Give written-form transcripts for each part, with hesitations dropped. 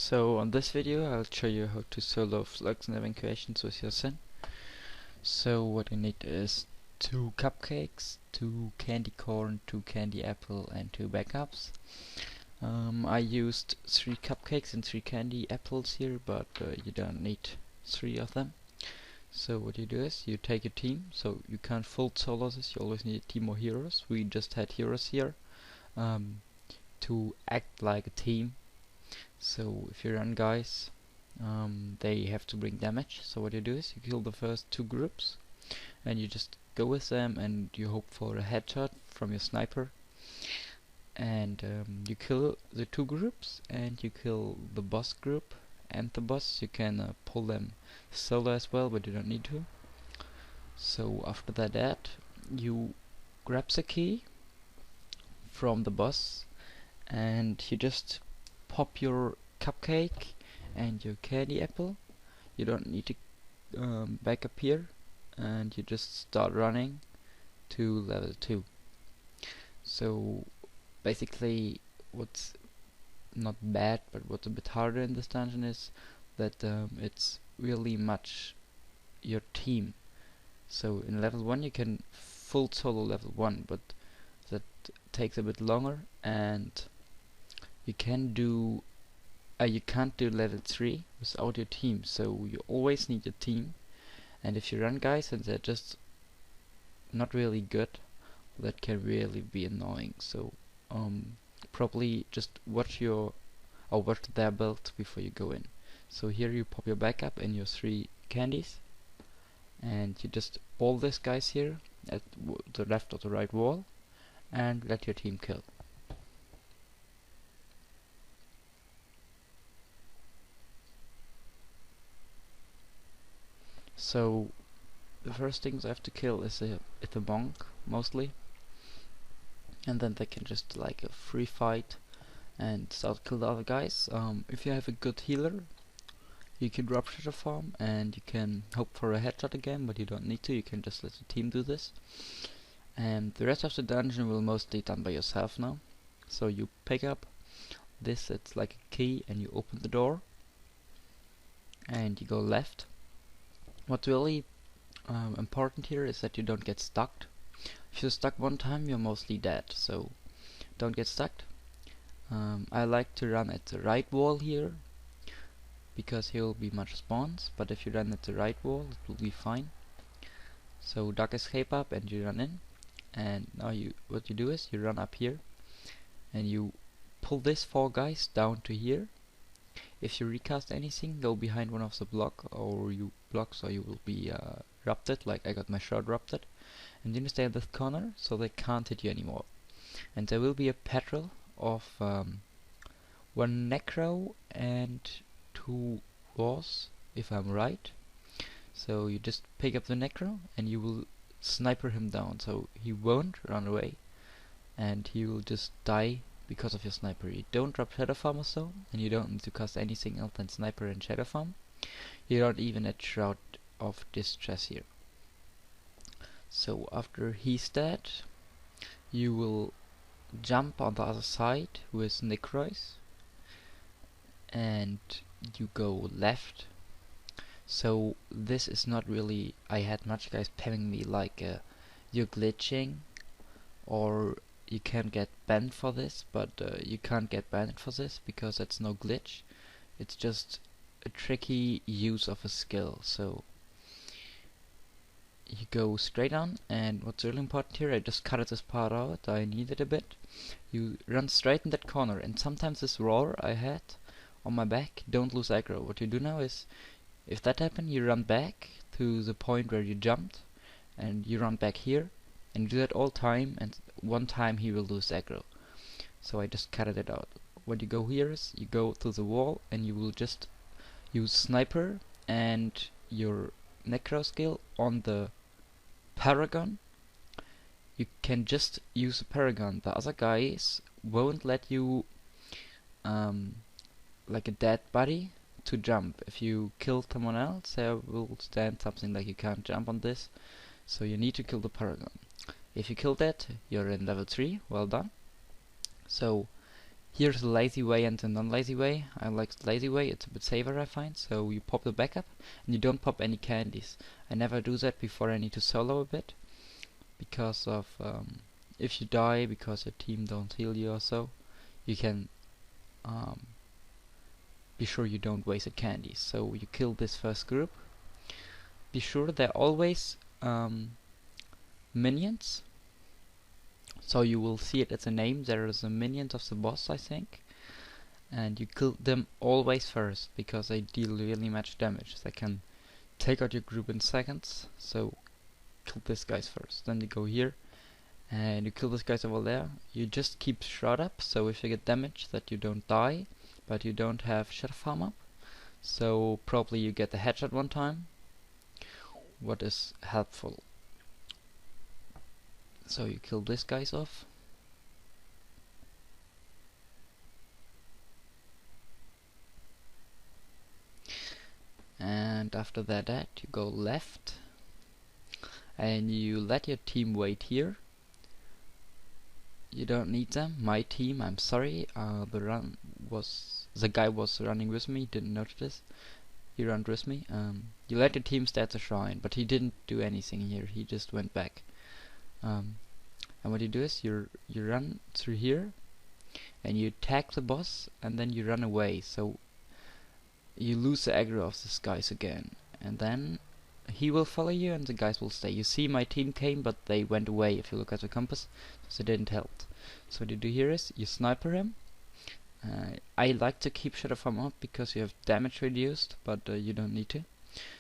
So on this video I'll show you how to solo Vloxen evacuations with your sin. So what you need is 2 cupcakes, 2 candy corn, 2 candy apple and 2 backups. I used 3 cupcakes and 3 candy apples here, but you don't need 3 of them. So what you do is you take a team, so you can't full solo this, you always need a team of heroes. We just had heroes here to act like a team. So if you run guys, they have to bring damage. So what you do is you kill the first 2 groups and you just go with them and you hope for a headshot from your sniper. And you kill the 2 groups and you kill the boss group and the boss. You can pull them solo as well, but you don't need to. So after that you grab the key from the boss and you just pop your cupcake and your candy apple. You don't need to back up here, and you just start running to level 2. So basically what's not bad but what's a bit harder in this dungeon is that it's really much your team. So in level 1 you can full solo level 1, but that takes a bit longer, and you can't do level 3 without your team, so you always need your team. And if you run guys and they're just not really good, that can really be annoying. So probably just watch their build before you go in. So here you pop your backup and your 3 candies, and you just ball this guys here at the left or the right wall and let your team kill. So the first things I have to kill is a monk mostly, and then they can just like a free fight and start kill the other guys. If you have a good healer, you can drop shadow farm and you can hope for a headshot again, but you don't need to. You can just let the team do this, and the rest of the dungeon will mostly done by yourself now. So you pick up this, it's like a key, and you open the door and you go left. What's really important here is that you don't get stuck. If you're stuck one time, you're mostly dead, so don't get stuck. I like to run at the right wall here because here will be much spawns, but if you run at the right wall it will be fine. So duck escape up and you run in, and now what you do is you run up here and you pull this 4 guys down to here. If you recast anything, go behind one of the blocks or you will be rupted, like I got my shot rupted. And then you stay in this corner so they can't hit you anymore. And there will be a patrol of 1 necro and 2 wars, if I'm right. So you just pick up the necro and you will sniper him down, so he won't run away and he will just die because of your sniper. You don't drop shadow farm or so, and you don't need to cast anything else than sniper and shadow farm. You don't even add shroud of distress here. So after he's dead, you will jump on the other side with necrois and you go left. So this is not really, I had much guys spamming me like you're glitching or you can get banned for this, but you can't get banned for this because it's no glitch. It's just a tricky use of a skill. So you go straight on, and what's really important here, I just cut this part out, I need it a bit. You run straight in that corner, and sometimes this roar I had on my back, don't lose aggro. What you do now is, if that happened, you run back to the point where you jumped, and you run back here, and you do that all time, and one time he will lose aggro. So I just cut it out. What you go here is, you go to the wall, and you will just use sniper and your necro skill on the paragon. You can just use a paragon. The other guys won't let you like a dead body to jump. If you kill someone else, there will stand something like you can't jump on this, so you need to kill the paragon. If you kill that, you're in level 3, well done. So Here's the lazy way and the non-lazy way. I like the lazy way, it's a bit safer I find. So you pop the backup and you don't pop any candies. I never do that before I need to solo a bit, because of if you die because your team don't heal you or so, you can be sure you don't waste a candy. So you kill this first group. Be sure they're always minions. So you will see it as a name. There is a minions of the boss, I think. And you kill them always first, because they deal really much damage. They can take out your group in seconds. So kill this guys first. Then you go here and you kill this guys over there. You just keep shroud up, so if you get damage that you don't die, but you don't have shadow farm up. So probably you get the headshot one time, what is helpful. So you kill this guys off. And after that you go left and you let your team wait here. You don't need them. My team, I'm sorry, the guy was running with me, didn't notice this. He ran with me. You let your team stay at the shrine, but he didn't do anything here. He just went back. And what you do is you run through here, and you attack the boss, and then you run away. So you lose the aggro of these guys again, and then he will follow you, and the guys will stay. You see, my team came, but they went away. If you look at the compass, so they didn't help. So what you do here is you sniper him. I like to keep shadow farm up because you have damage reduced, but you don't need to.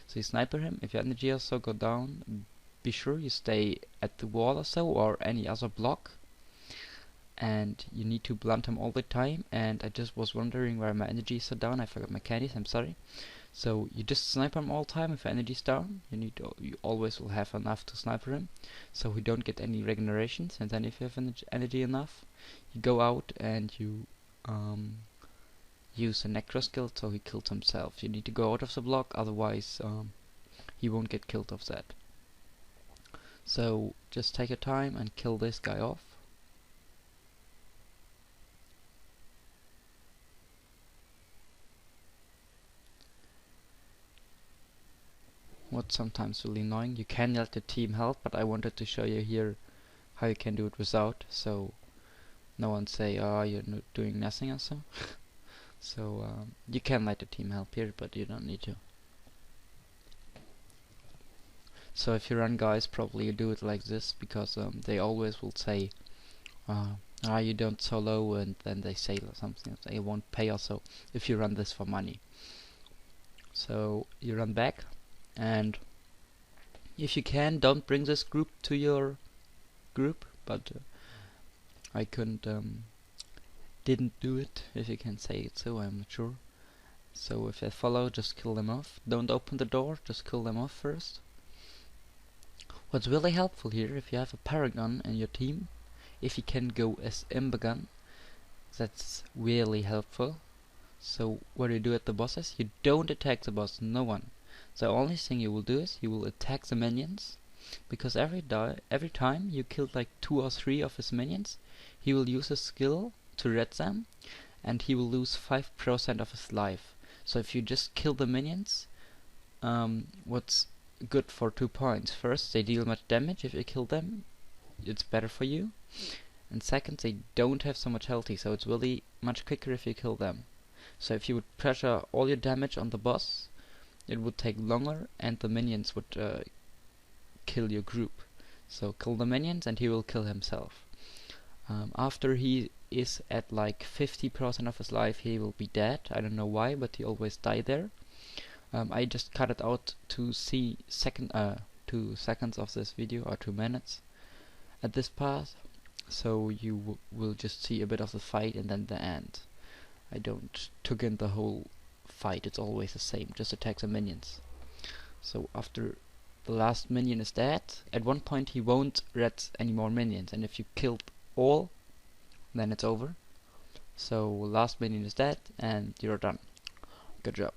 So you sniper him. If your energy also go down, be sure you stay at the wall or so, or any other block. And you need to blunt him all the time. And I just was wondering why my energy is so down. I forgot my candies, I'm sorry. So you just sniper him all the time. If your energy is down, you always will have enough to sniper him, so he don't get any regenerations. And then if you have energy enough, you go out and you use a necro skill, so he kills himself. You need to go out of the block, otherwise he won't get killed of that. So just take your time and kill this guy off. What's sometimes really annoying, you can let the team help, but I wanted to show you here how you can do it without, so no one say, oh, you're doing nothing or so. So you can let the team help here, but you don't need to. So if you run guys, probably you do it like this, because they always will say, you don't solo, and then they say something, they won't pay also if you run this for money. So you run back, and if you can, don't bring this group to your group, but I didn't do it, if you can say it so, I'm not sure. So if they follow, just kill them off. Don't open the door, just kill them off first. What's really helpful here, if you have a paragon in your team, if you can go as imbagon, that's really helpful. So what you do at the bosses, you don't attack the boss, no one. The only thing you will do is you will attack the minions, because every time you kill like 2 or 3 of his minions, he will use a skill to red them, and he will lose 5% of his life. So if you just kill the minions, what's good for 2 points? First, they deal much damage. If you kill them, it's better for you. And second, they don't have so much healthy, so it's really much quicker if you kill them. So if you would pressure all your damage on the boss, it would take longer, and the minions would kill your group. So kill the minions and he will kill himself. After he is at like 50% of his life, he will be dead. I don't know why, but he always die there. I just cut it out to see 2 seconds of this video, or 2 minutes at this part, so you will just see a bit of the fight and then the end. I don't took in the whole fight, it's always the same, just attack the minions. So after the last minion is dead, at one point he won't red any more minions, and if you killed all, then it's over. So last minion is dead and you're done. Good job.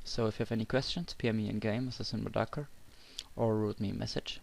So if you have any questions, PM me in game, Assassin Badarka, or wrote me a message.